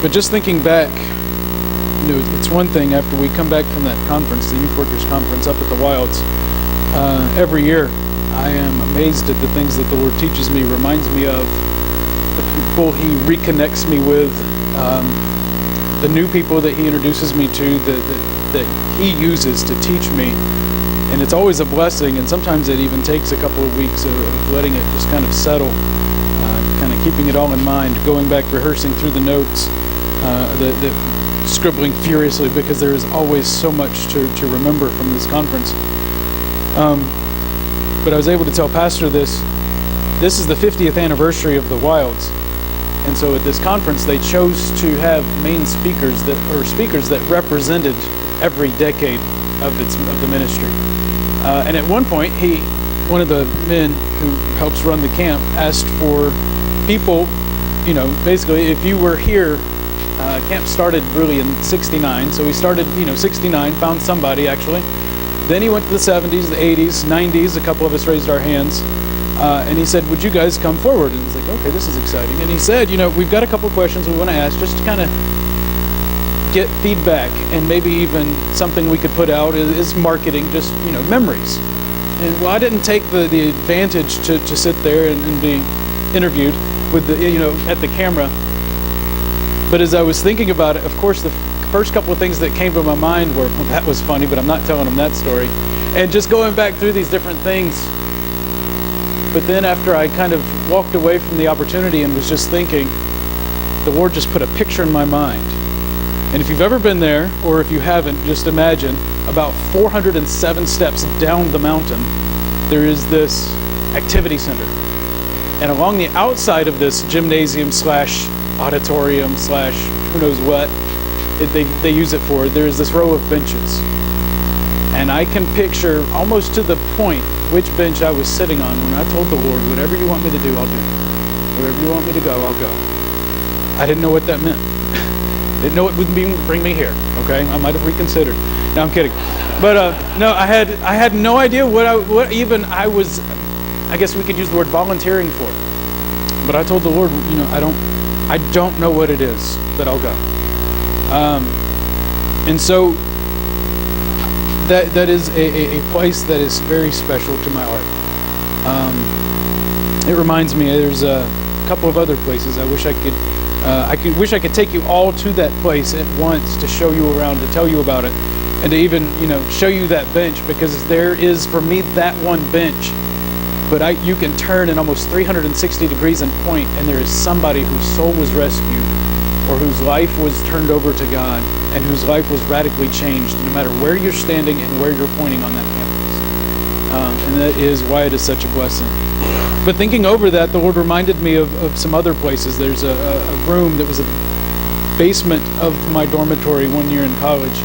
But just thinking back, it's one thing after we come back from that conference, the Youth Workers Conference up at the Wilds. Every year, I am amazed at the things that the Lord teaches me, reminds me of, the people He reconnects me with, the new people that He introduces me to, that He uses to teach me. And it's always a blessing, and sometimes it even takes a couple of weeks of letting it just kind of settle, kind of keeping it all in mind, going back, rehearsing through the notes, the scribbling furiously, because there is always so much to remember from this conference. But I was able to tell Pastor this is the 50th anniversary of the Wilds. And so at this conference, they chose to have main speakers that represented every decade of the ministry. And at one point, one of the men who helps run the camp asked for people, basically, if you were here, camp started really in 69. So we started, 69, found somebody actually. Then he went to the 70s, the 80s, 90s. A couple of us raised our hands. And he said, would you guys come forward? And it's like, okay, this is exciting. And he said, we've got a couple of questions we want to ask, just to kind of get feedback, and maybe even something we could put out is marketing, just, memories. And well, I didn't take the advantage to sit there and be interviewed with at the camera. But as I was thinking about it, of course, the first couple of things that came to my mind were, well, that was funny, but I'm not telling them that story. And just going back through these different things. But then after I kind of walked away from the opportunity and was just thinking, the Lord just put a picture in my mind. And if you've ever been there, or if you haven't, just imagine about 407 steps down the mountain, there is this activity center. And along the outside of this gymnasium / auditorium / who knows what they use it for, there's this row of benches. And I can picture almost to the point which bench I was sitting on when I told the Lord, whatever you want me to do, I'll do. Wherever you want me to go, I'll go. I didn't know what that meant. Didn't know it would bring me here. Okay, I might have reconsidered. No, I'm kidding. But no, I had no idea what even I was. I guess we could use the word volunteering for. But I told the Lord, I don't know what it is, but I'll go. And so that is a place that is very special to my heart. It reminds me, there's a couple of other places I wish I could take you all to that place at once to show you around, to tell you about it, and to even show you that bench, because there is for me that one bench. But you can turn in almost 360 degrees and point, and there is somebody whose soul was rescued, or whose life was turned over to God, and whose life was radically changed, no matter where you're standing and where you're pointing on that campus. And that is why it is such a blessing. But thinking over that, the Lord reminded me of some other places. There's a room that was a basement of my dormitory one year in college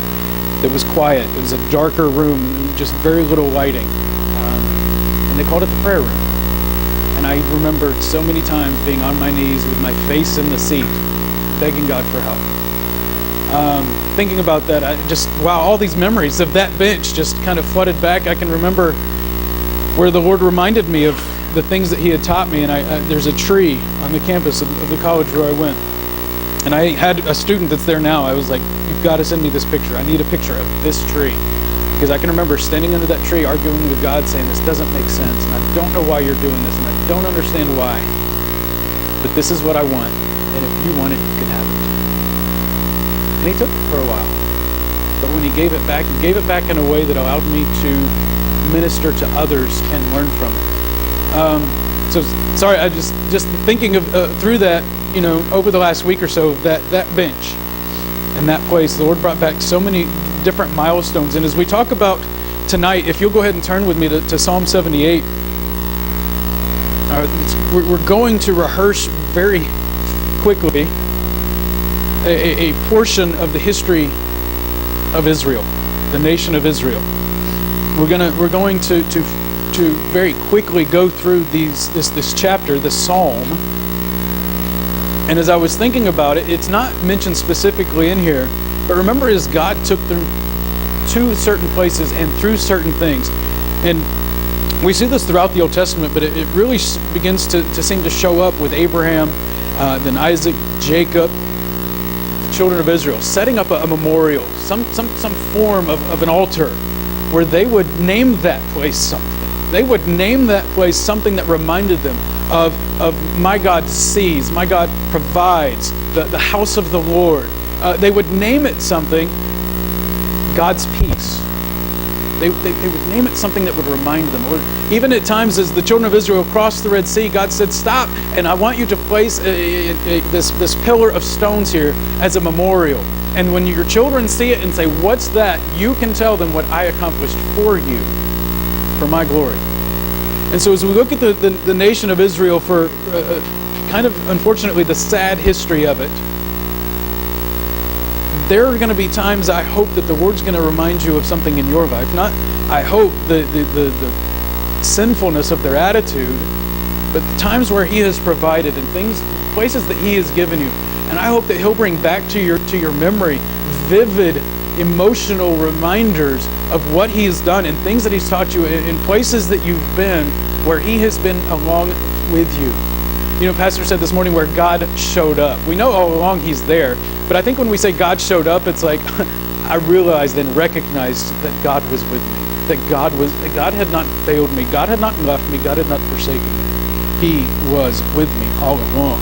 that was quiet. It was a darker room, just very little lighting. And they called it the prayer room. And I remember so many times being on my knees with my face in the seat, begging God for help. Thinking about that, all these memories of that bench just kind of flooded back. I can remember where the Lord reminded me of the things that He had taught me. And there's a tree on the campus of the college where I went. And I had a student that's there now. I was like, you've got to send me this picture. I need a picture of this tree. Because I can remember standing under that tree arguing with God, saying, this doesn't make sense, and I don't know why you're doing this, and I don't understand why. But this is what I want, and if you want it, you can have it. And He took it for a while. But when He gave it back in a way that allowed me to minister to others and learn from it. So sorry, I just thinking of through that, over the last week or so, that bench and that place, the Lord brought back so many different milestones. And as we talk about tonight, if you'll go ahead and turn with me to Psalm 78, we're going to rehearse very quickly a portion of the history of Israel, the nation of Israel. We're going to very quickly go through this chapter, this psalm. And as I was thinking about it, it's not mentioned specifically in here, but remember, as God took them to certain places and through certain things. And we see this throughout the Old Testament, but it really begins to seem to show up with Abraham, then Isaac, Jacob, children of Israel, setting up a memorial, some form of an altar where they would name that place something. They would name that place something that reminded them of my God sees, my God provides, the house of the Lord. They would name it something, God's peace. They would name it something that would remind them. Or even at times as the children of Israel crossed the Red Sea, God said, stop, and I want you to place this pillar of stones here as a memorial. And when your children see it and say, what's that? You can tell them what I accomplished for you, for my glory. And so as we look at the nation of Israel for kind of, unfortunately, the sad history of it, there are going to be times, I hope, that the Lord's going to remind you of something in your life. Not, I hope, the sinfulness of their attitude, but the times where He has provided and places that He has given you. And I hope that He'll bring back to your memory vivid, emotional reminders of what He has done and things that He's taught you in places that you've been where He has been along with you. You know, Pastor said this morning where God showed up. We know all along He's there, but I think when we say God showed up, it's like I realized and recognized that God was with me, that God had not failed me, God had not left me, God had not forsaken me. He was with me all along.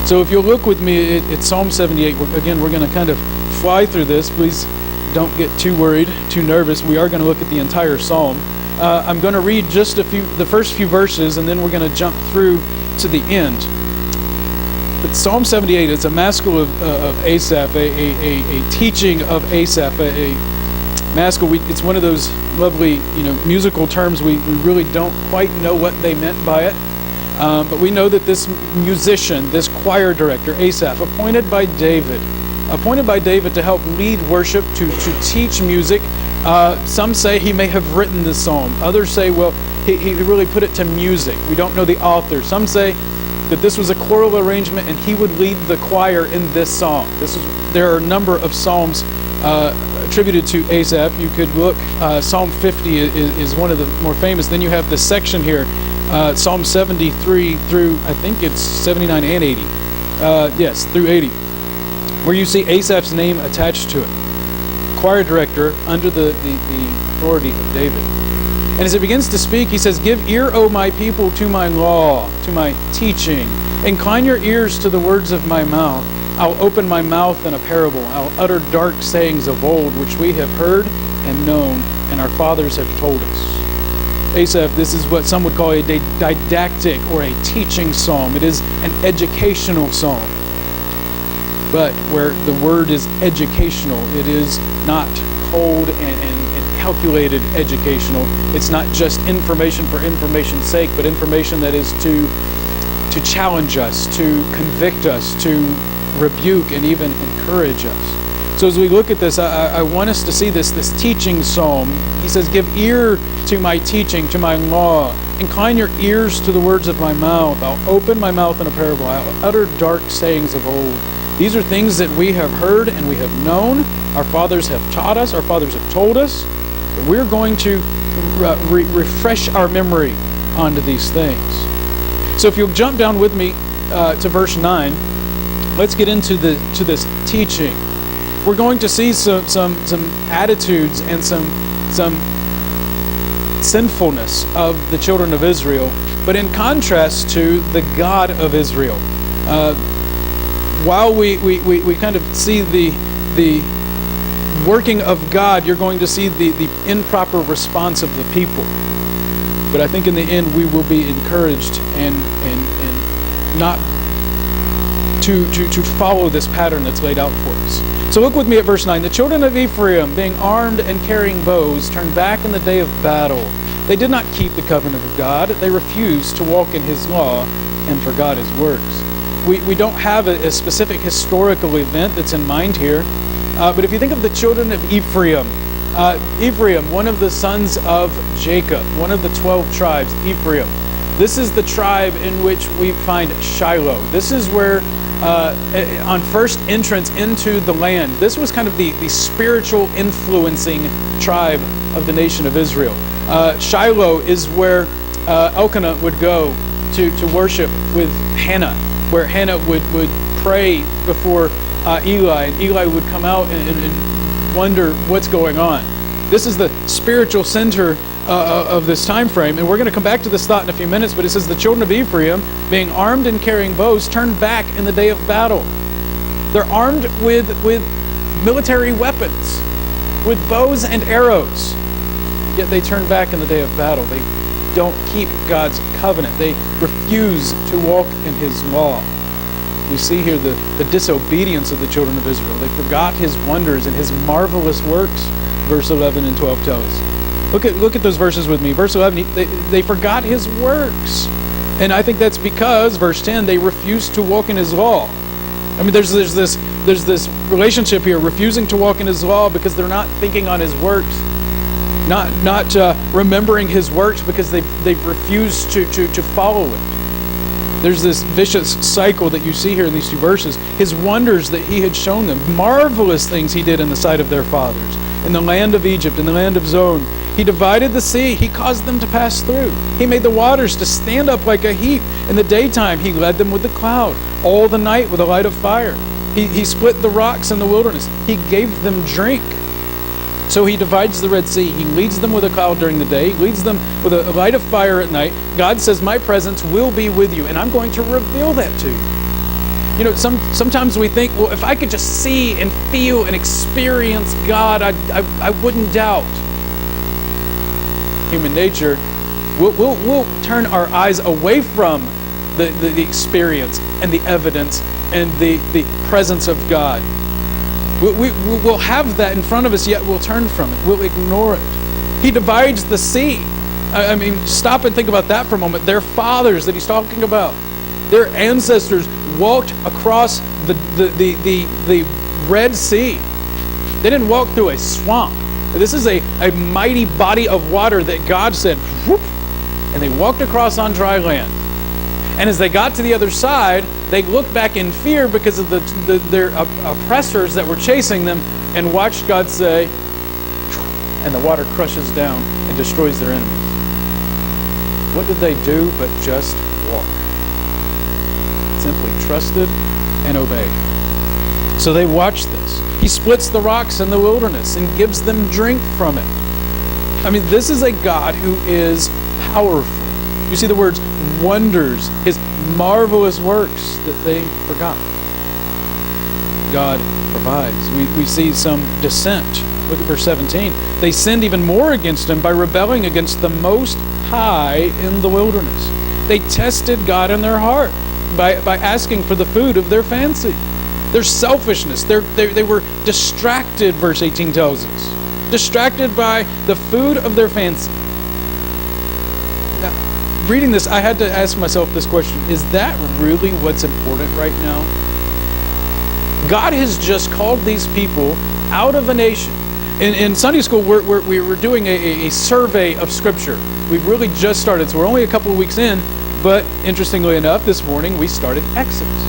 So if you'll look with me at Psalm 78, again, we're going to kind of fly through this. Please don't get too worried, too nervous. We are going to look at the entire psalm. I'm going to read just the first few verses, and then we're going to jump through to the end. But Psalm 78 is a maskil of Asaph, a teaching of Asaph, a maskil. It's one of those lovely, musical terms. We really don't quite know what they meant by it. But we know that this musician, this choir director, Asaph, appointed by David to help lead worship, to teach music. Some say he may have written this psalm. Others say, well, he really put it to music. We don't know the author. Some say that this was a choral arrangement and he would lead the choir in this song. There are a number of psalms attributed to Asaph. You could look, Psalm 50 is one of the more famous. Then you have this section here, Psalm 73 through, I think it's 79 and 80. Yes, through 80, where you see Asaph's name attached to it. Choir director under the authority of David. And as it begins to speak, he says, give ear, O my people, to my law, to my teaching. Incline your ears to the words of my mouth. I'll open my mouth in a parable. I'll utter dark sayings of old, which we have heard and known, and our fathers have told us. Asaph, this is what some would call a didactic or a teaching psalm. It is an educational psalm. But where the word is educational, it is not cold and calculated educational. It's not just information for information's sake, but information that is to challenge us, to convict us, to rebuke, and even encourage us. So as we look at this, I want us to see this teaching psalm. He says, give ear to my teaching, to my law. Incline your ears to the words of my mouth. I'll open my mouth in a parable. I'll utter dark sayings of old. These are things that we have heard and we have known. Our fathers have taught us. Our fathers have told us. But we're going to refresh our memory onto these things. So if you'll jump down with me to verse 9, let's get into this teaching. We're going to see some attitudes and some sinfulness of the children of Israel, but in contrast to the God of Israel. While we kind of see the working of God, you're going to see the improper response of the people. But I think in the end we will be encouraged and not to follow this pattern that's laid out for us. So look with me at verse 9. The children of Ephraim, being armed and carrying bows, turned back in the day of battle. They did not keep the covenant of God. They refused to walk in His law and forgot His works. We don't have a specific historical event that's in mind here. But if you think of the children of Ephraim, Ephraim, one of the sons of Jacob, one of the 12 tribes, Ephraim. This is the tribe in which we find Shiloh. This is where, on first entrance into the land, this was kind of the spiritual influencing tribe of the nation of Israel. Shiloh is where Elkanah would go to worship with Hannah, where Hannah would pray before Eli, and Eli would come out and wonder what's going on. This is the spiritual center of this time frame, and we're going to come back to this thought in a few minutes, but it says the children of Ephraim, being armed and carrying bows, turned back in the day of battle. They're armed with military weapons, with bows and arrows, yet they turn back in the day of battle. They don't keep God's covenant. They refuse to walk in His law. We see here the disobedience of the children of Israel. They forgot His wonders and His marvelous works, verse 11 and 12 tell us. Look at those verses with me. Verse 11, they forgot His works. And I think that's because, verse 10, they refused to walk in His law. I mean, there's this relationship here, refusing to walk in His law because they're not thinking on His works, not remembering His works because they've refused to follow it. There's this vicious cycle that you see here in these two verses. His wonders that He had shown them, marvelous things He did in the sight of their fathers, in the land of Egypt, in the land of Zon. He divided the sea. He caused them to pass through. He made the waters to stand up like a heap. In the daytime, He led them with the cloud. All the night with a light of fire. He split the rocks in the wilderness. He gave them drink. So He divides the Red Sea. He leads them with a cloud during the day. He leads them with a light of fire at night. God says, my presence will be with you, and I'm going to reveal that to you. You know, sometimes we think, well, if I could just see and feel and experience God, I wouldn't doubt. Human nature, we'll turn our eyes away from the experience and the evidence and the presence of God. We'll have that in front of us, yet we'll turn from it. We'll ignore it. He divides the sea. I mean, stop and think about that for a moment. Their fathers that He's talking about, their ancestors walked across the Red Sea. They didn't walk through a swamp. This is a mighty body of water that God said, whoop, and they walked across on dry land. And as they got to the other side, they looked back in fear because of their oppressors that were chasing them, and watched God say, and the water crushes down and destroys their enemies. What did they do but just walk? Simply trusted and obeyed. So they watched this. He splits the rocks in the wilderness and gives them drink from it. I mean, this is a God who is powerful. You see the words wonders, His marvelous works that they forgot. God provides. We see some dissent. Look at verse 17. They sinned even more against Him by rebelling against the Most High in the wilderness. They tested God in their heart by asking for the food of their fancy. Their selfishness. They were distracted, verse 18 tells us. Distracted by the food of their fancy. Now, reading this, I had to ask myself this question. Is that really what's important right now? God has just called these people out of a nation. In Sunday school, we were doing a survey of Scripture. We've really just started, so we're only a couple of weeks in, but interestingly enough, this morning we started Exodus.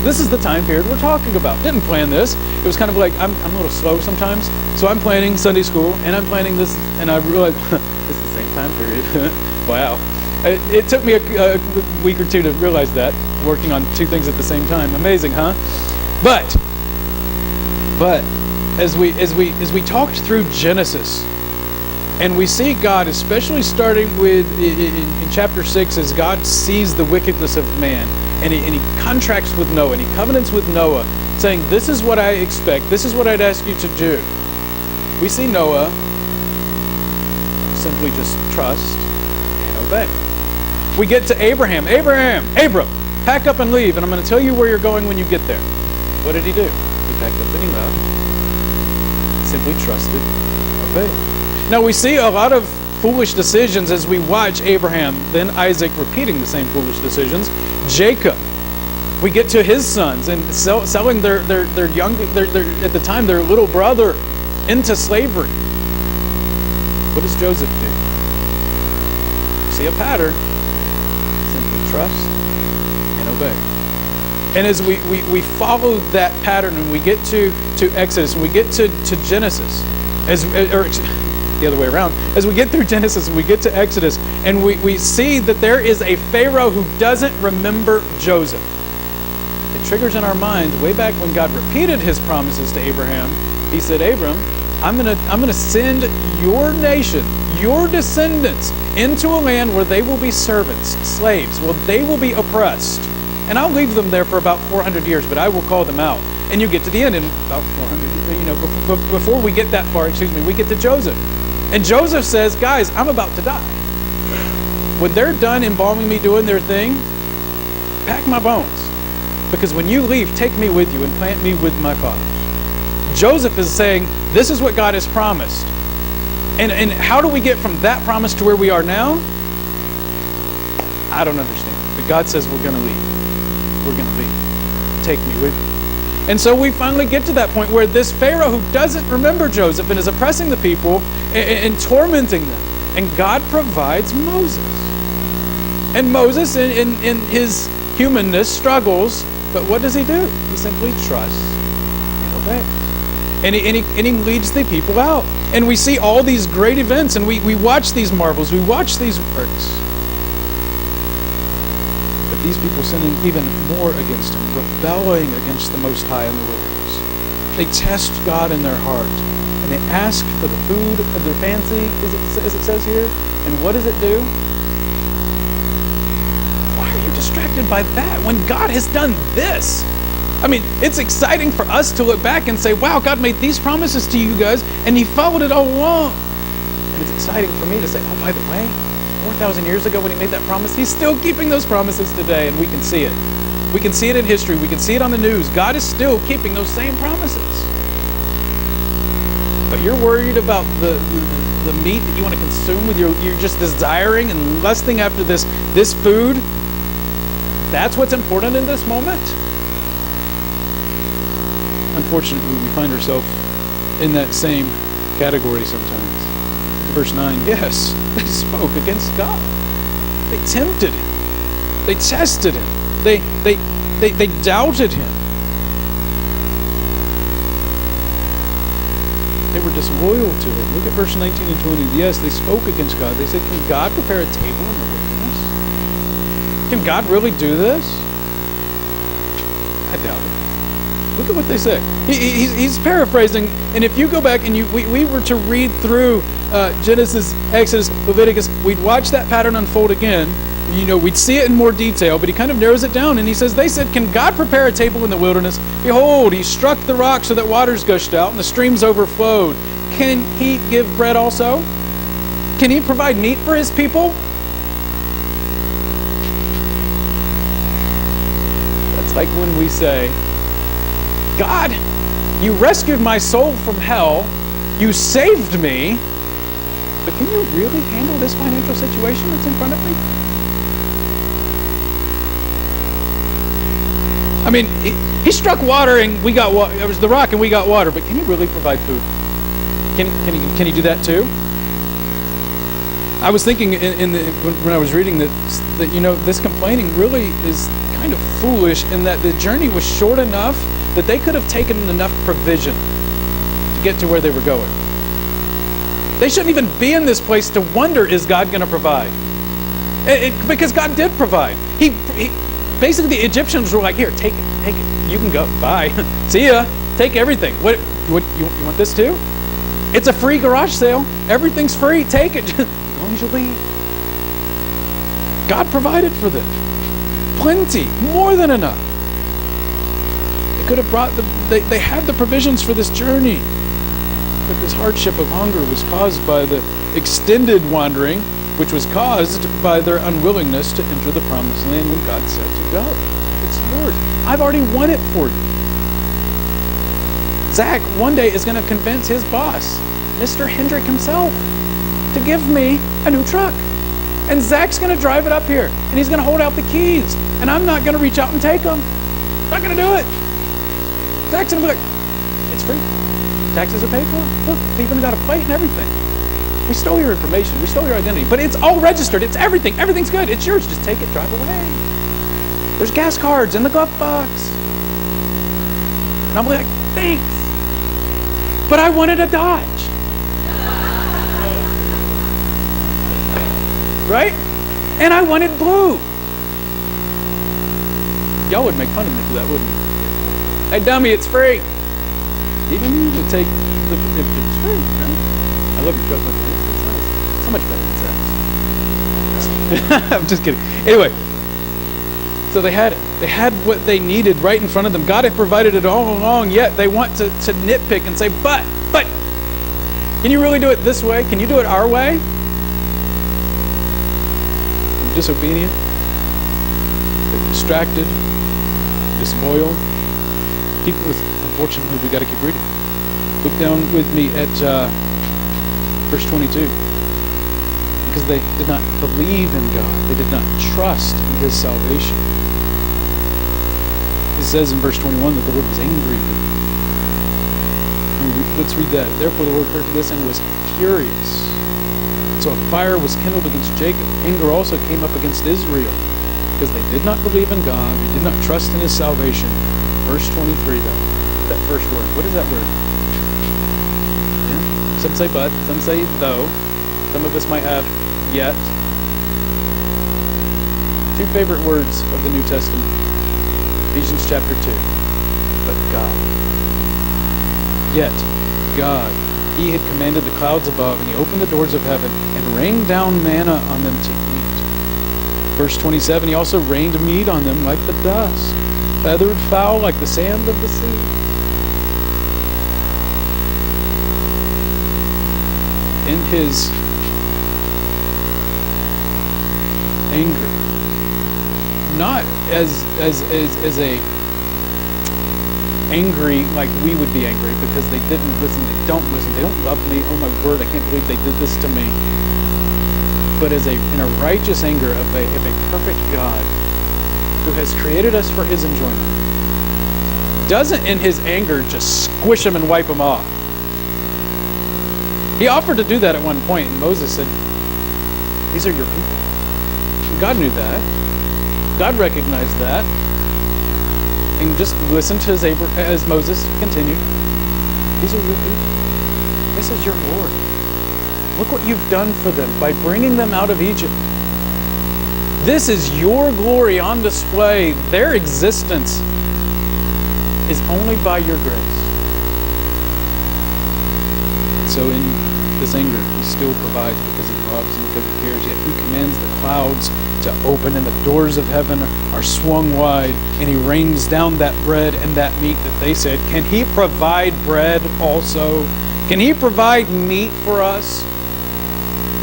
This is the time period we're talking about. Didn't plan this. It was kind of like, I'm a little slow sometimes, so I'm planning Sunday school, and I'm planning this, and I realized, it's the same time period. Wow. It took me a week or two to realize that, working on two things at the same time. Amazing, huh? But as we talked through Genesis, and we see God, especially starting with in chapter 6, as God sees the wickedness of man, and he contracts with Noah, and he covenants with Noah, saying, this is what I expect, this is what I'd ask you to do. We see Noah simply just trust and obey. We get to Abram, pack up and leave, and I'm going to tell you where you're going when you get there. What did he do? He packed up and he left. Simply trusted and obeyed. Now we see a lot of foolish decisions as we watch Abraham, then Isaac repeating the same foolish decisions. Jacob, we get to his sons and selling their young, at the time, their little brother into slavery. What does Joseph do? See a pattern. Simply trust and obey. And as we follow that pattern and we get to Exodus and we get to Genesis, or the other way around, as we get through Genesis and we get to Exodus, and we see that there is a Pharaoh who doesn't remember Joseph. It triggers in our mind way back when God repeated his promises to Abraham. He said, Abram, I'm gonna send your nation, your descendants, into a land where they will be servants, slaves, where they will be oppressed. And I'll leave them there for about 400 years, but I will call them out. And you get to the end in about 400, before we get that far, we get to Joseph. And Joseph says, guys, I'm about to die. When they're done embalming me, doing their thing, pack my bones. Because when you leave, take me with you and plant me with my fathers. Joseph is saying, this is what God has promised. And how do we get from that promise to where we are now? I don't understand. But God says we're going to leave. We're going to leave. Take me with you. And so we finally get to that point where this Pharaoh who doesn't remember Joseph and is oppressing the people and tormenting them. And God provides Moses. And Moses, in his humanness, struggles. But what does he do? He simply trusts and obeys. And he leads the people out. And we see all these great events, and we watch these marvels, we watch these works. But these people sinning even more against him, rebelling against the Most High in the wilderness. They test God in their heart, and they ask for the food of their fancy, as it says here. And what does it do? Why are you distracted by that when God has done this? I mean, it's exciting for us to look back and say, wow, God made these promises to you guys, and he followed it all along. And it's exciting for me to say, oh, by the way, 4,000 years ago when he made that promise, he's still keeping those promises today, and we can see it. We can see it in history. We can see it on the news. God is still keeping those same promises. But you're worried about the meat that you want to consume with you're just desiring and lusting after this food. That's what's important in this moment. Unfortunately, we find ourselves in that same category sometimes. Verse 9, yes, they spoke against God. They tempted him. They tested him. They doubted him. They were disloyal to him. Look at verse 19 and 20. Yes, they spoke against God. They said, can God prepare a table in the wilderness? Can God really do this? I doubt it. Look at what they say. He's paraphrasing, and if you go back and we were to read through Genesis, Exodus, Leviticus, we'd watch that pattern unfold again. We'd see it in more detail, but he kind of narrows it down, and he says, they said, can God prepare a table in the wilderness? Behold, he struck the rock so that waters gushed out, and the streams overflowed. Can he give bread also? Can he provide meat for his people? That's like when we say, God, you rescued my soul from hell, you saved me, but can you really handle this financial situation that's in front of me? I mean, he struck water and we got water. It was the rock and we got water, but can he really provide food? Can he do that too? I was thinking when I was reading that this complaining really is kind of foolish in that the journey was short enough that they could have taken enough provision to get to where they were going. They shouldn't even be in this place to wonder, is God going to provide? Because God did provide. He basically, the Egyptians were like, here, take it. You can go. Bye. See ya. Take everything. What you want this too? It's a free garage sale. Everything's free. Take it. As long as you leave. God provided for them. Plenty. More than enough. Could have brought they had the provisions for this journey, but this hardship of hunger was caused by the extended wandering, which was caused by their unwillingness to enter the promised land when God said to go. It's yours. I've already won it for you. Zach one day is going to convince his boss, Mr. Hendrick himself, to give me a new truck. And Zach's going to drive it up here, and he's going to hold out the keys, and I'm not going to reach out and take them. I'm not going to do it. Zach's going to be like, it's free. Taxes are paid for. Look, they even got a plate and everything. We stole your information. We stole your identity. But it's all registered. It's everything. Everything's good. It's yours. Just take it. Drive away. There's gas cards in the glove box. And I'm like, thanks. But I wanted a Dodge. Right? And I wanted blue. Y'all would make fun of me for that, wouldn't you? Hey, dummy, it's free. Even you would take the if it's free, right? I love your truck like that. It's nice. So much better than sex. I'm just kidding. Anyway, so they had it. They had what they needed right in front of them. God had provided it all along, yet they want to nitpick and say, but, can you really do it this way? Can you do it our way? They're disobedient. They're distracted. Disloyal. Unfortunately, we got to keep reading. Look down with me at verse 22. Because they did not believe in God. They did not trust in His salvation. It says in verse 21 that the Lord was angry with them. Let's read that. Therefore the Lord heard this and was furious. So a fire was kindled against Jacob. Anger also came up against Israel, because they did not believe in God. They did not trust in His salvation. Verse 23, though. That first word. What is that word? Yeah? Some say but. Some say though. Some of us might have yet. Two favorite words of the New Testament. Ephesians chapter 2. But God. Yet, God, He had commanded the clouds above, and He opened the doors of heaven and rained down manna on them to eat. Verse 27, He also rained meat on them like the dust, feathered fowl like the sand of the sea. In His anger, not as a angry like we would be angry because they didn't listen, they don't love me, oh my word, I can't believe they did this to me, but in a righteous anger of a perfect God who has created us for His enjoyment, doesn't in His anger just squish them and wipe them off. He offered to do that at one point, and Moses said, these are your people. And God knew that. God recognized that. And just listen to as Moses continued. These are your people. This is your glory. Look what you've done for them by bringing them out of Egypt. This is your glory on display. Their existence is only by your grace. So in this anger, He still provides because He loves and because He cares. Yet He commands the clouds to open and the doors of heaven are swung wide, and He rains down that bread and that meat that they said, can He provide bread also? Can He provide meat for us?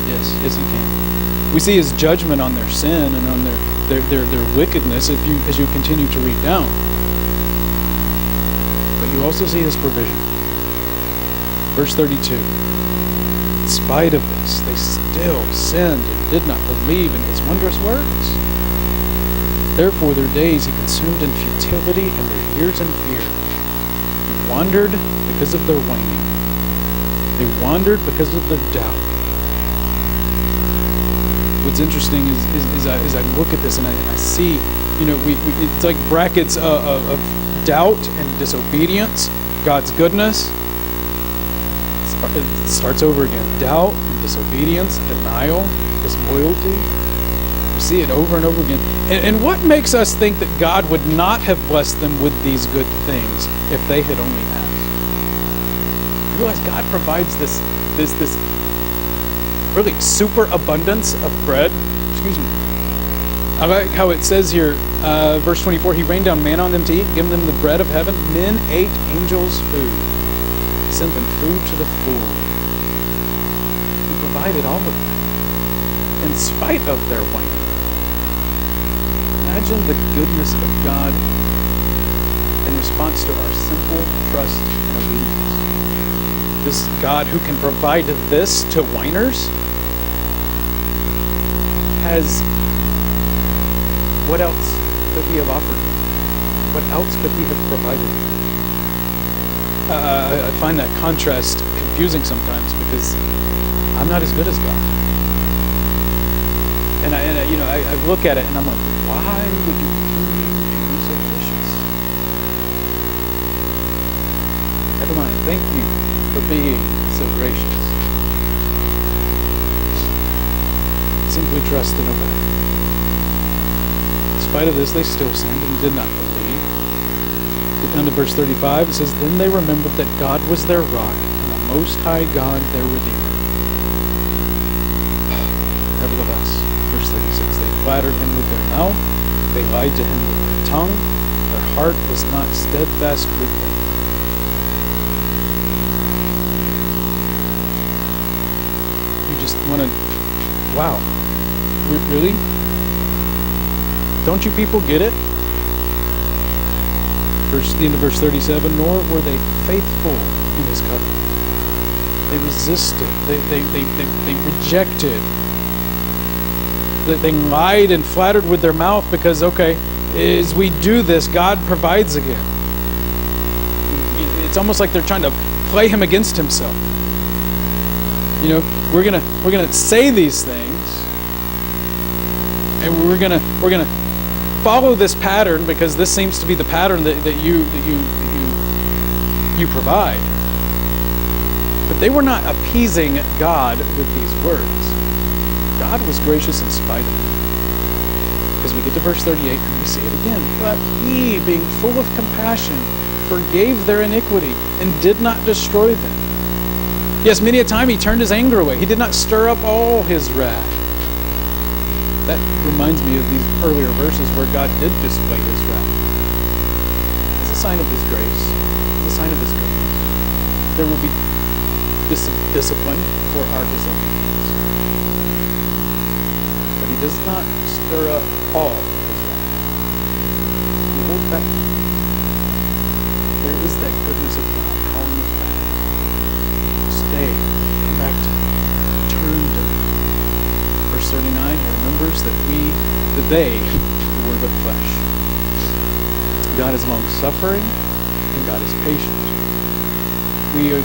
Yes, He can. We see His judgment on their sin and on their wickedness as you continue to read down. But you also see His provision. Verse 32. In spite of this, they still sinned and did not believe in His wondrous works. Therefore their days He consumed in futility and their years in fear. They wandered because of their waning. They wandered because of their doubt. What's interesting is I look at this and I see, it's like brackets of doubt and disobedience, God's goodness. It starts over again. Doubt and disobedience, denial, disloyalty. We see it over and over again. And what makes us think that God would not have blessed them with these good things if they had only asked? You realize God provides this really super abundance of bread. Excuse me. I like how it says here, verse 24, He rained down manna on them to eat, giving them the bread of heaven. Men ate angels' food. Sent them food to the full. He provided all of that in spite of their waning. Imagine the goodness of God in response to our simple trust and obedience. This God who can provide this to whiners has, what else could He have offered? What else could He have provided? I find that contrast confusing sometimes because I'm not as good as God. And I look at it and I'm like, why would you continue to be so gracious? Never mind. Thank you for being so gracious. Simply trust and obey. It's spite of this, they still sinned and did not believe. Get down to verse 35. It says, then they remembered that God was their rock and the Most High God their Redeemer. Nevertheless, verse 36, they flattered him with their mouth, they lied to him with their tongue, their heart was not steadfast with them. You just want to, wow, really? Don't you people get it? The end of verse 37, nor were they faithful in his covenant. They resisted. They rejected. They lied and flattered with their mouth because, okay, as we do this, God provides again. It's almost like they're trying to play him against himself. You know, we're gonna say these things, and we're gonna follow this pattern because this seems to be the pattern that you provide. But they were not appeasing God with these words. God was gracious in spite of it. Because we get to verse 38 and we see it again. But he, being full of compassion, forgave their iniquity and did not destroy them. Yes, many a time he turned his anger away. He did not stir up all his wrath. That reminds me of these earlier verses where God did display his wrath. As a sign of his grace, as a sign of his goodness. There will be discipline for our disobedience. But he does not stir up all his wrath. He holds back. There is that goodness of God calling us back. Stay. Come back to me. Turn to me. Verse 39, he remembers that they were but flesh. God is long-suffering, and God is patient. We are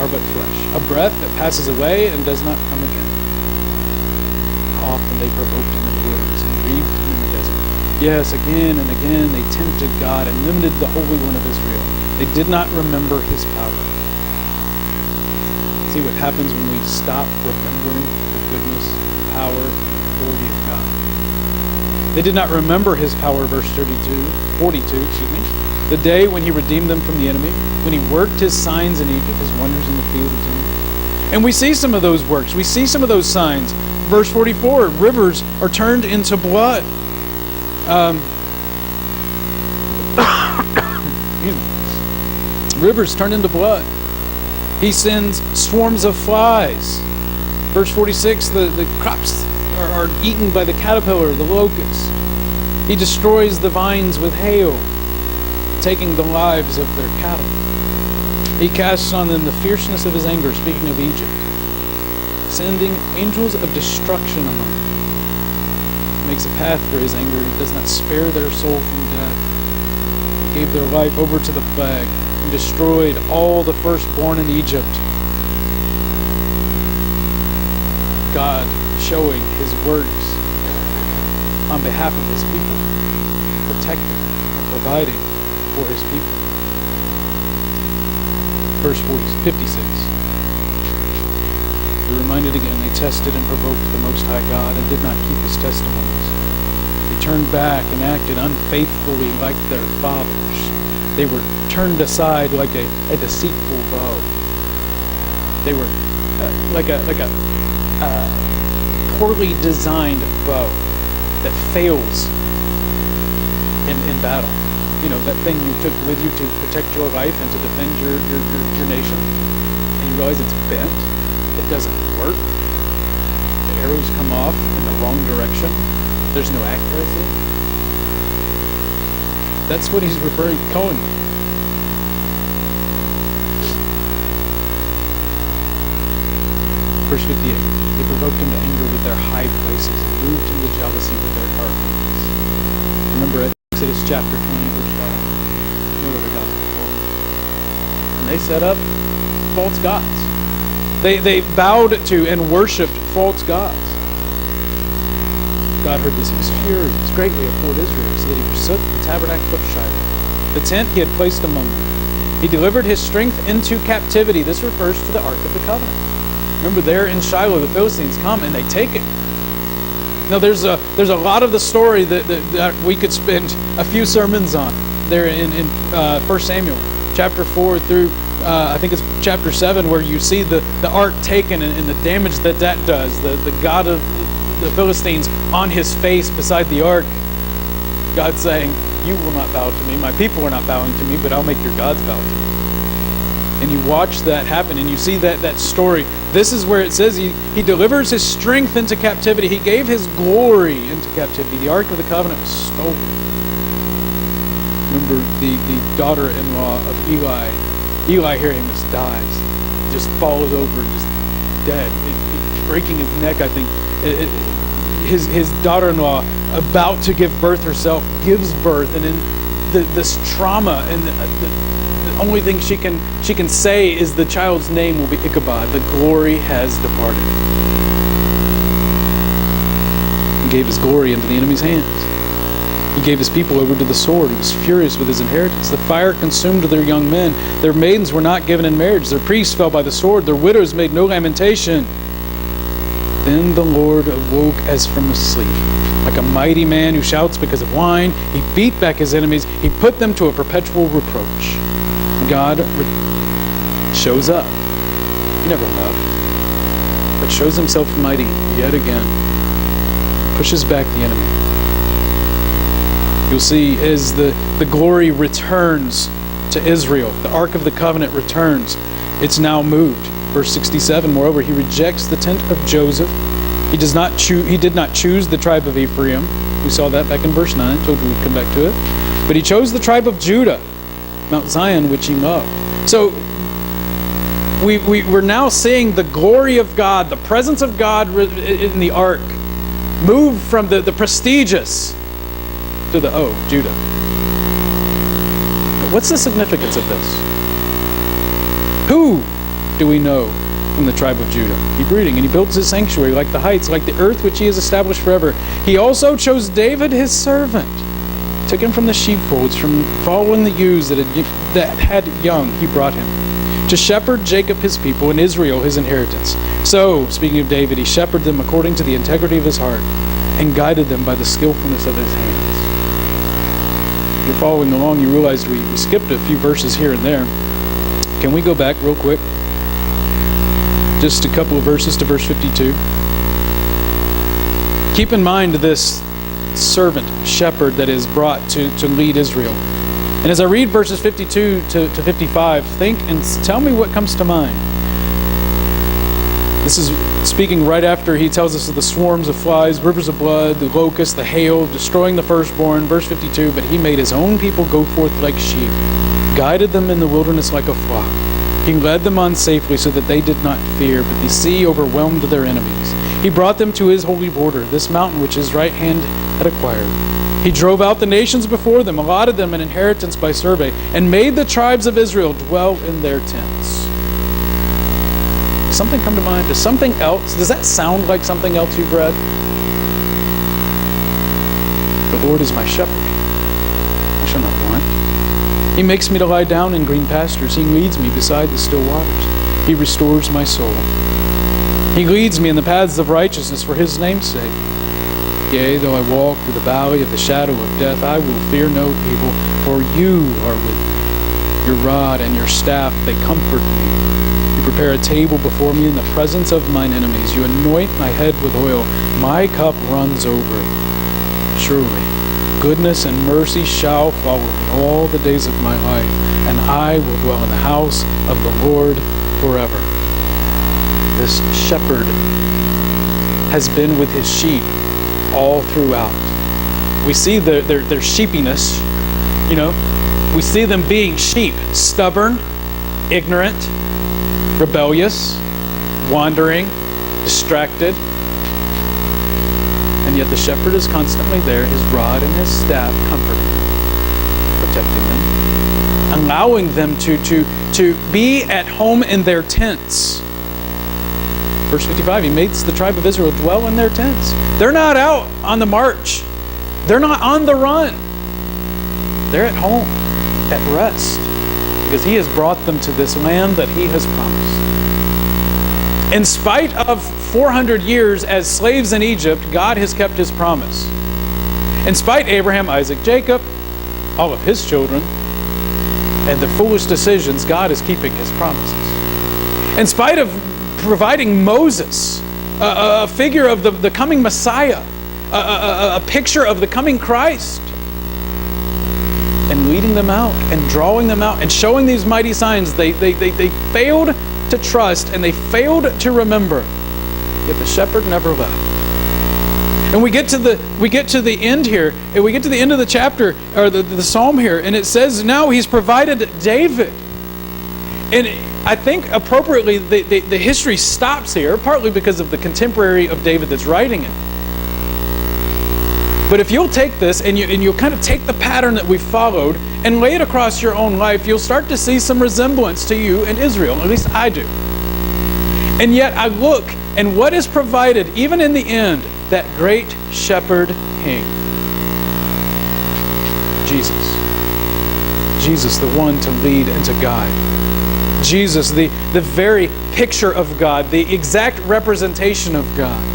but flesh, a breath that passes away and does not come again. How often they provoked him in the wilderness and grieved him in the desert. Yes, again and again they tempted God and limited the Holy One of Israel. They did not remember his power. See what happens when we stop remembering the goodness and power and authority of God. They did not remember his power, verse 42, the day when he redeemed them from the enemy, when he worked his signs in Egypt, his wonders in the field of Zoan. And we see some of those works. We see some of those signs. Verse 44, rivers are turned into blood. Rivers turned into blood. He sends swarms of flies. Verse 46, the crops are eaten by the caterpillar, the locust. He destroys the vines with hail, taking the lives of their cattle. He casts on them the fierceness of his anger, speaking of Egypt, sending angels of destruction among them. He makes a path for his anger. He does not spare their soul from death. He gave their life over to the plague and destroyed all the firstborn in Egypt. God showing his works on behalf of his people, protecting and providing for his people. Verse 56. We're reminded again, they tested and provoked the Most High God and did not keep his testimonies. They turned back and acted unfaithfully like their fathers. They were turned aside like a deceitful bow. They were like a poorly designed bow that fails in battle. You know, that thing you took with you to protect your life and to defend your nation, and you realize it's bent, it doesn't work, the arrows come off in the wrong direction, there's no accuracy. That's what he's calling. Verse 58, they provoked him to anger with their high places and moved him to jealousy with their dark ones. Remember it, Exodus chapter 20, verse 5. No other gods before me. And they set up false gods. They bowed to and worshipped false gods. God heard this. He was furious greatly at Fort Israel, so that he forsook the tabernacle of Shiloh, the tent he had placed among them. He delivered his strength into captivity. This refers to the Ark of the Covenant. Remember, there in Shiloh, the Philistines come and they take it. Now, there's a lot of the story that we could spend a few sermons on there in 1 Samuel, chapter 4 through, I think it's chapter 7, where you see the ark taken and the damage that does. The God of the Philistines on his face beside the ark. God saying, you will not bow to me. My people are not bowing to me, but I'll make your gods bow to me. And you watch that happen, and you see that story. This is where it says he delivers his strength into captivity. He gave his glory into captivity. The Ark of the Covenant was stolen. Remember the daughter-in-law of Eli. Eli, hearing this, dies. Just falls over and just dead. Breaking his neck, I think. His daughter-in-law, about to give birth herself, gives birth, and in this trauma, and the only thing she can say is the child's name will be Ichabod. The glory has departed. He gave his glory into the enemy's hands. He gave his people over to the sword. He was furious with his inheritance. The fire consumed their young men. Their maidens were not given in marriage. Their priests fell by the sword. Their widows made no lamentation. Then the Lord awoke as from a sleep. Like a mighty man who shouts because of wine, he beat back his enemies. He put them to a perpetual reproach. God shows up. He never left, but shows himself mighty yet again. Pushes back the enemy. You'll see as the glory returns to Israel, the Ark of the Covenant returns, it's now moved. Verse 67, moreover, he rejects the tent of Joseph. He did not choose the tribe of Ephraim. We saw that back in verse 9, told we would come back to it. But he chose the tribe of Judah, Mount Zion, which he loved. So we're now seeing the glory of God, the presence of God in the ark, move from the prestigious to the Judah. What's the significance of this? Who do we know from the tribe of Judah? Keep reading. And he builds his sanctuary like the heights, like the earth which he has established forever. He also chose David his servant. Took him from the sheepfolds, from following the ewes that had young, he brought him. To shepherd Jacob his people and Israel his inheritance. So, speaking of David, he shepherded them according to the integrity of his heart and guided them by the skillfulness of his hands. If you're following along, you realized we skipped a few verses here and there. Can we go back real quick? Just a couple of verses to verse 52. Keep in mind this servant, shepherd that is brought to lead Israel. And as I read verses 52 to 55, think and tell me what comes to mind. This is speaking right after he tells us of the swarms of flies, rivers of blood, the locusts, the hail, destroying the firstborn. Verse 52, but he made his own people go forth like sheep, guided them in the wilderness like a flock. He led them on safely so that they did not fear, but the sea overwhelmed their enemies. He brought them to his holy border, this mountain which his right hand had acquired. He drove out the nations before them, allotted them an inheritance by survey, and made the tribes of Israel dwell in their tents. Does something come to mind? Does something else? Does that sound like something else you've read? The Lord is my shepherd. I shall not want. He makes me to lie down in green pastures. He leads me beside the still waters. He restores my soul. He leads me in the paths of righteousness for his name's sake. Yea, though I walk through the valley of the shadow of death, I will fear no evil, for you are with me. Your rod and your staff, they comfort me. You prepare a table before me in the presence of mine enemies. You anoint my head with oil. My cup runs over. Surely, goodness and mercy shall follow me all the days of my life, and I will dwell in the house of the Lord forever. This shepherd has been with his sheep all throughout. We see their sheepiness, we see them being sheep, stubborn, ignorant, rebellious, wandering, distracted. And yet the shepherd is constantly there, his rod and his staff comforting them, protecting them, allowing them to be at home in their tents. Verse 55, he makes the tribe of Israel dwell in their tents. They're not out on the march. They're not on the run. They're at home, at rest, because he has brought them to this land that he has promised. In spite of 400 years as slaves in Egypt, God has kept his promise. In spite of Abraham, Isaac, Jacob, all of his children, and their foolish decisions, God is keeping his promises. In spite of providing Moses, a figure of the coming Messiah, a picture of the coming Christ, and leading them out and drawing them out and showing these mighty signs, they failed to trust and they failed to remember. Yet the shepherd never left. And we get to the end here, and we get to the end of the chapter, or the psalm here, and it says now he's provided David. And I think appropriately the history stops here, partly because of the contemporary of David that's writing it. But if you'll take this and you'll kind of take the pattern that we followed and lay it across your own life, you'll start to see some resemblance to you and Israel. At least I do. And yet I look, and what is provided, even in the end, that great shepherd king. Jesus, the one to lead and to guide. Jesus, the very picture of God, the exact representation of God.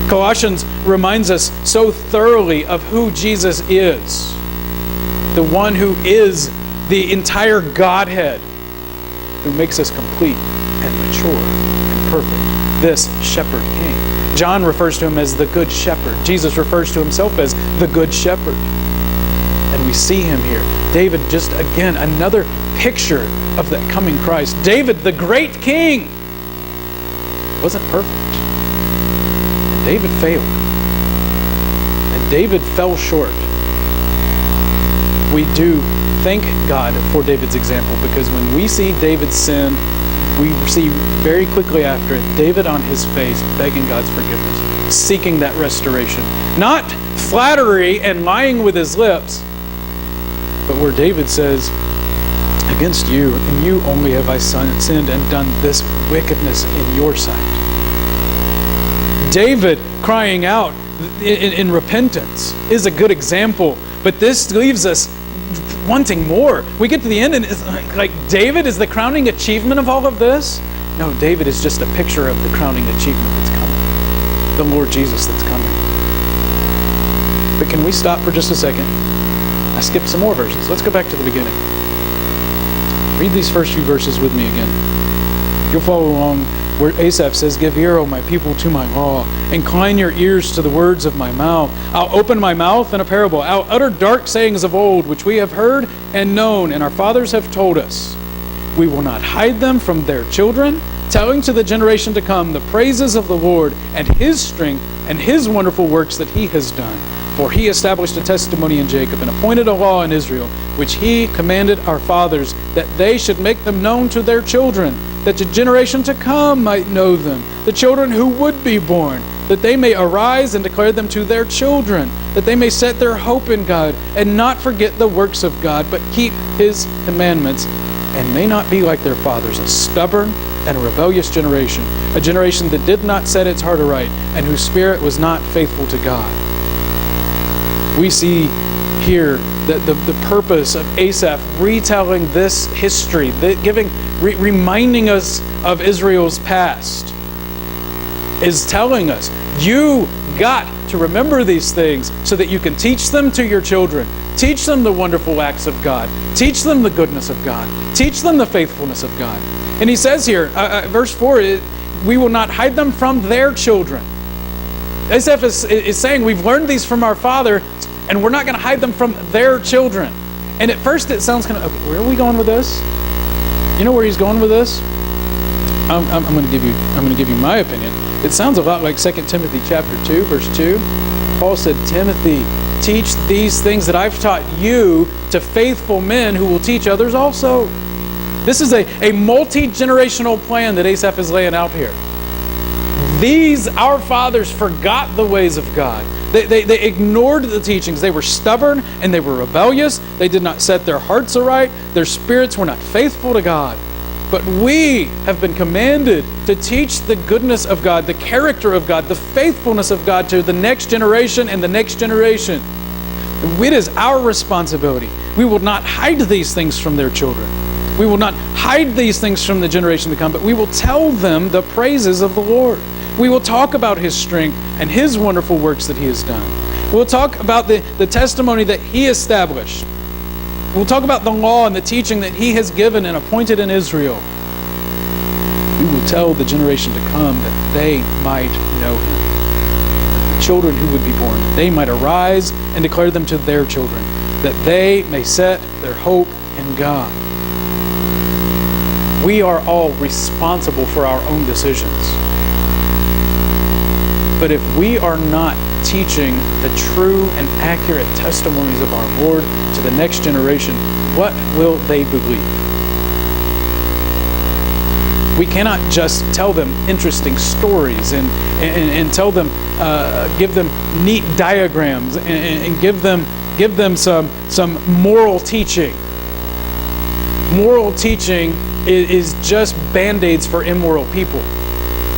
Colossians reminds us so thoroughly of who Jesus is. The one who is the entire Godhead, who makes us complete and mature and perfect. This shepherd king. John refers to him as the good shepherd. Jesus refers to himself as the good shepherd. And we see him here. David, just again, another picture of that coming Christ. David, the great king, wasn't perfect. And David failed. And David fell short. We do thank God for David's example, because when we see David's sin, we see very quickly after it, David on his face begging God's forgiveness, seeking that restoration. Not flattery and lying with his lips, but where David says, against you and you only have I sinned and done this wickedness in your sight. David crying out in repentance is a good example, but this leaves us wanting more. We get to the end and it's like David is the crowning achievement of all of this? No, David is just a picture of the crowning achievement that's coming. The Lord Jesus that's coming. But can we stop for just a second? I skipped some more verses. Let's go back to the beginning. Read these first few verses with me again. You'll follow along where Asaph says, "Give ear, O my people, to my law. Incline your ears to the words of my mouth. I'll open my mouth in a parable. I'll utter dark sayings of old, which we have heard and known, and our fathers have told us. We will not hide them from their children, telling to the generation to come the praises of the Lord and his strength and his wonderful works that he has done. For he established a testimony in Jacob and appointed a law in Israel, which he commanded our fathers, that they should make them known to their children, that the generation to come might know them, the children who would be born, that they may arise and declare them to their children, that they may set their hope in God and not forget the works of God, but keep his commandments, and may not be like their fathers, a stubborn and a rebellious generation, a generation that did not set its heart aright, and whose spirit was not faithful to God." We see here that the purpose of Asaph retelling this history, reminding us of Israel's past, is telling us, you got to remember these things so that you can teach them to your children. Teach them the wonderful acts of God. Teach them the goodness of God. Teach them the faithfulness of God. And he says here, verse 4, we will not hide them from their children. Asaph is saying, we've learned these from our father, and we're not going to hide them from their children. And at first it sounds kind of, okay, where are we going with this? You know where he's going with this? I'm going to give you my opinion. It sounds a lot like 2 Timothy chapter 2, verse 2. Paul said, "Timothy, teach these things that I've taught you to faithful men who will teach others also." This is a multi-generational plan that Asaph is laying out here. Our fathers forgot the ways of God. They ignored the teachings. They were stubborn and they were rebellious. They did not set their hearts aright. Their spirits were not faithful to God. But we have been commanded to teach the goodness of God, the character of God, the faithfulness of God to the next generation and the next generation. It is our responsibility. We will not hide these things from their children. We will not hide these things from the generation to come, but we will tell them the praises of the Lord. We will talk about his strength and his wonderful works that he has done. We'll talk about the testimony that he established. We'll talk about the law and the teaching that he has given and appointed in Israel. We will tell the generation to come that they might know him. That the children who would be born, that they might arise and declare them to their children, that they may set their hope in God. We are all responsible for our own decisions. But if we are not teaching the true and accurate testimonies of our Lord to the next generation, what will they believe? We cannot just tell them interesting stories and tell them, give them neat diagrams and give them some moral teaching. Moral teaching is just band-aids for immoral people.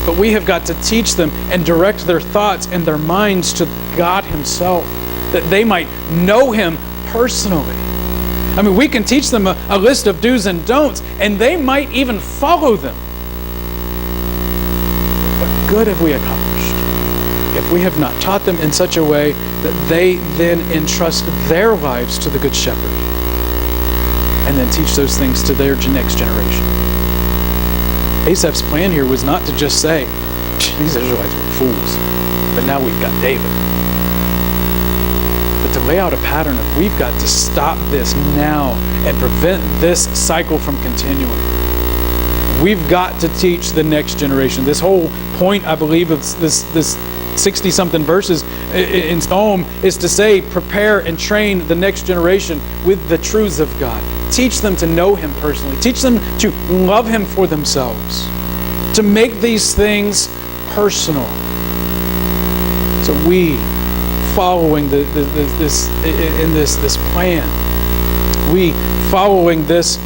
But we have got to teach them and direct their thoughts and their minds to God himself, that they might know him personally. I mean, we can teach them a list of do's and don'ts, and they might even follow them. What good have we accomplished if we have not taught them in such a way that they then entrust their lives to the Good Shepherd and then teach those things to their next generation? Asaph's plan here was not to just say, these Israelites were fools, but now we've got David. But to lay out a pattern of we've got to stop this now and prevent this cycle from continuing. We've got to teach the next generation. This whole point, I believe, of this 60-something verses in Psalm is to say, prepare and train the next generation with the truths of God. Teach them to know him personally. Teach them to love him for themselves. To make these things personal. So we, following this plan, we following this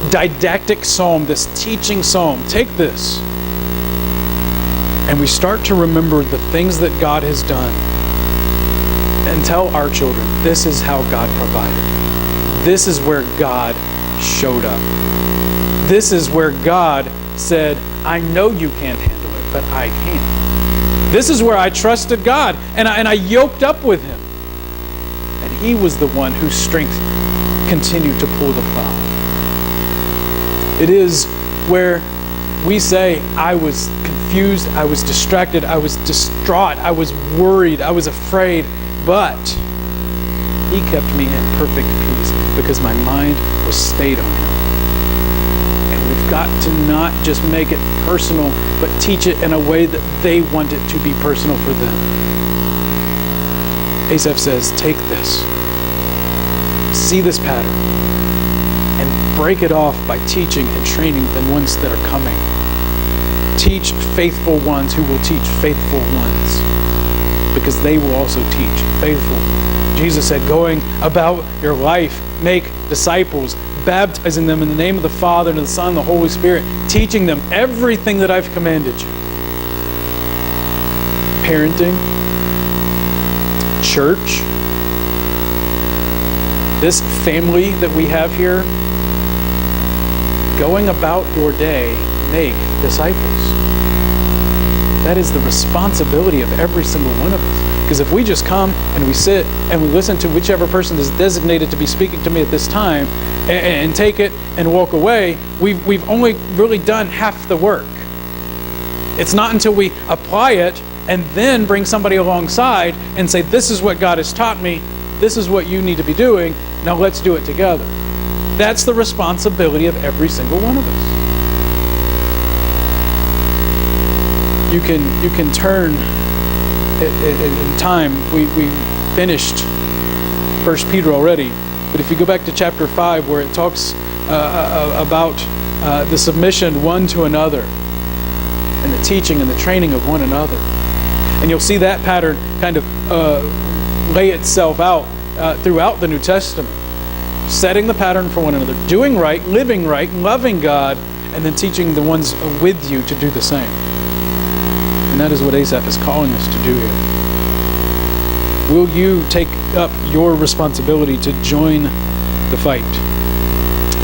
didactic psalm, this teaching psalm, take this, and we start to remember the things that God has done and tell our children, this is how God provided. This is where God showed up. This is where God said, I know you can't handle it, but I can. This is where I trusted God, and I yoked up with him. And he was the one whose strength continued to pull the plow. It is where we say, I was confused, I was distracted, I was distraught, I was worried, I was afraid, but he kept me in perfect peace because my mind was stayed on him. And we've got to not just make it personal, but teach it in a way that they want it to be personal for them. Asaph says, take this, see this pattern, and break it off by teaching and training the ones that are coming. Teach faithful ones who will teach faithful ones, because they will also teach faithful. Jesus said, going about your life, make disciples, baptizing them in the name of the Father and of the Son and the Holy Spirit, teaching them everything that I've commanded you. Parenting, church, this family that we have here, going about your day, make disciples. That is the responsibility of every single one of us. Because if we just come and we sit and we listen to whichever person is designated to be speaking to me at this time and take it and walk away, we've only really done half the work. It's not until we apply it and then bring somebody alongside and say, this is what God has taught me, this is what you need to be doing, now let's do it together. That's the responsibility of every single one of us. You can turn in time. We finished 1 Peter already, but if you go back to chapter 5 where it talks about the submission one to another and the teaching and the training of one another, and you'll see that pattern kind of lay itself out throughout the New Testament. Setting the pattern for one another, doing right, living right, loving God, and then teaching the ones with you to do the same. And that is what Asaph is calling us to do here. Will you take up your responsibility to join the fight?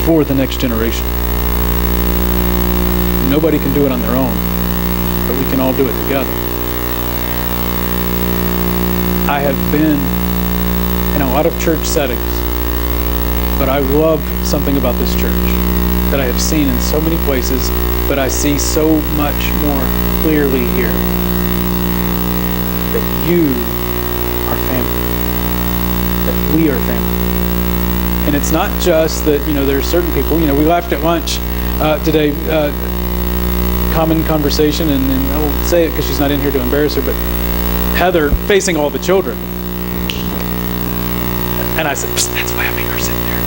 for the next generation. Nobody can do it on their own, but we can all do it together. I have been in a lot of church settings, but I love something about this church that I have seen in so many places, but I see so much more clearly here. That you are family. That we are family. And it's not just that, there are certain people, we laughed at lunch today, common conversation, and I won't say it because she's not in here to embarrass her, but Heather facing all the children. And I said, that's why I make her sit there.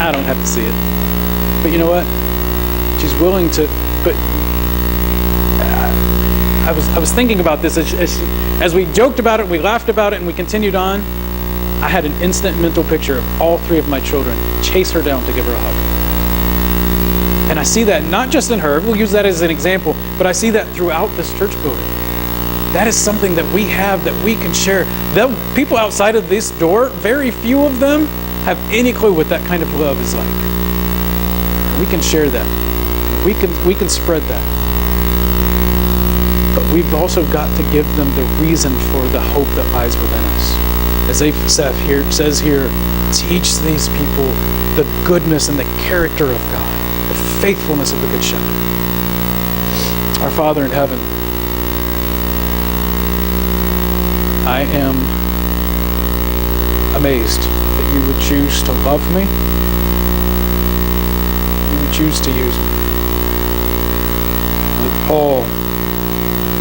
I don't have to see it. But you know what? She's willing to, but I was thinking about this as we joked about it, we laughed about it, and we continued on. I had an instant mental picture of all three of my children chase her down to give her a hug. And I see that not just in her, we'll use that as an example, but I see that throughout this church building. That is something that we have, that we can share. People outside of this door, very few of them have any clue what that kind of love is like. We can share that. We can spread that. But we've also got to give them the reason for the hope that lies within us. As Asaph says here, teach these people the goodness and the character of God, the faithfulness of the Good Shepherd. Our Father in heaven, I am amazed that you would choose to love me. You would choose to use me. With Paul,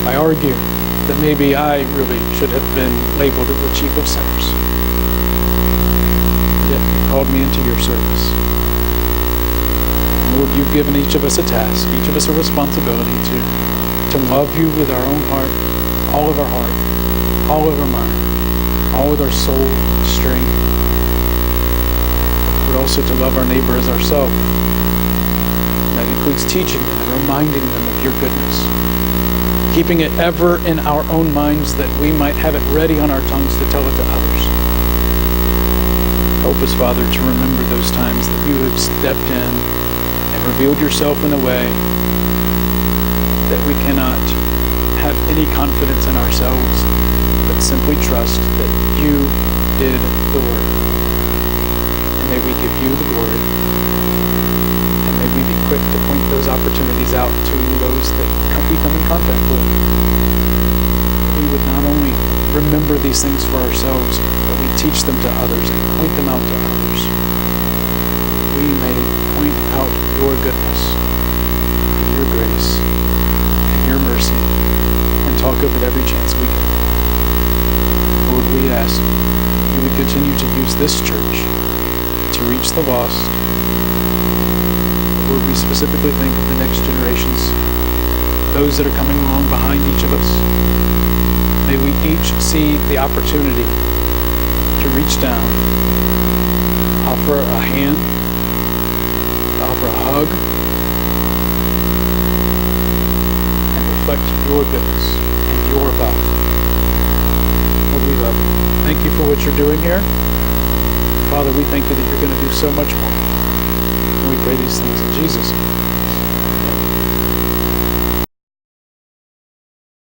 I argue that maybe I really should have been labeled as the chief of sinners. Yet you called me into your service. Lord, you've given each of us a task, each of us a responsibility to love you with our own heart, all of our heart, all of our mind, all with our soul and strength, but also to love our neighbor as ourselves. That includes teaching them and reminding them of your goodness, keeping it ever in our own minds that we might have it ready on our tongues to tell it to others. Help us, Father, to remember those times that you have stepped in and revealed yourself in a way that we cannot have any confidence in ourselves, but simply trust that you did the work. And may we give you the glory. And may we be quick to point those opportunities out to those that we come in contact with. We would not only remember these things for ourselves, but we teach them to others and point them out to others. We may point out your goodness and your grace and your mercy and talk of it every chance we get. Lord, we ask that you would continue to use this church to reach the lost. Lord, we specifically think of the next generations, those that are coming along behind each of us. May we each see the opportunity to reach down, offer a hand, offer a hug, and reflect your goodness and your love. Lord, we love you. Thank you for what you're doing here. Father, we thank you that you're going to do so much more. And we pray these things in Jesus' name.